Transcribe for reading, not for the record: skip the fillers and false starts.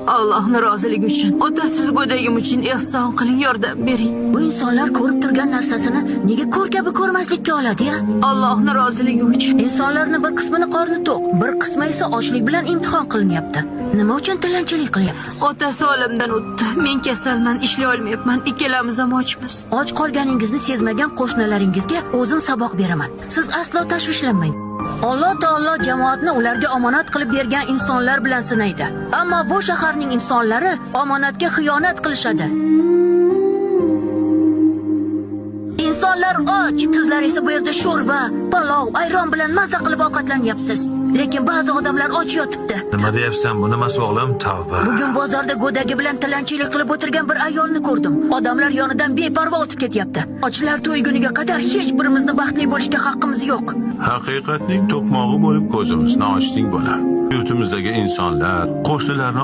Allohning roziligi uchun, otasiz go'dagim uchun ehson qiling, yordam bering. Bu insonlar ko'rib turgan narsasini nega ko'r kabi ko'rmaslikka oladi-ya? Allohning roziligi uchun. Insonlarning bir qismini qorni to'q, bir qismi esa ochlik bilan imtihon qilinyapti. Nima uchun tilanchilik qilyapsiz? Otasi olamdan o'tdi. Men kasalman, ishlay olmayapman. Ikkalamiz ham ochmiz. Och qolganingizni sezmagan qo'shnalaringizga o'zim saboq beraman. Siz aslo tashvishlanmang. Alloh taolo jamoatni ularga omonat qilib bergan insonlar bilan sinaydi. Ammo bu shaharning insonlari omonatga xiyonat qilishadi. Insonlar och, sizlar esa bu yerda sho'rva, palov, ayron bilan maza qilib ovqatlanyapsiz. Lekin ba'zi odamlar och yotibdi. Nima deyapsan? Bu nimasi o'g'lim? Tavba. Bugun bozorda go'dagi bilan tilanchilik qilib o'tirgan bir ayolni ko'rdim. Odamlar yonidan beparvo o'tib ketyapti. Ochlar to'yguniga qadar hech birimizni baxtli bo'lishga haqqimiz yo'q. Haqiqatning to'qmog'i bo'lib ko'zimizni ochding bola. Yurtimizdagi insonlar, qo'shnilarni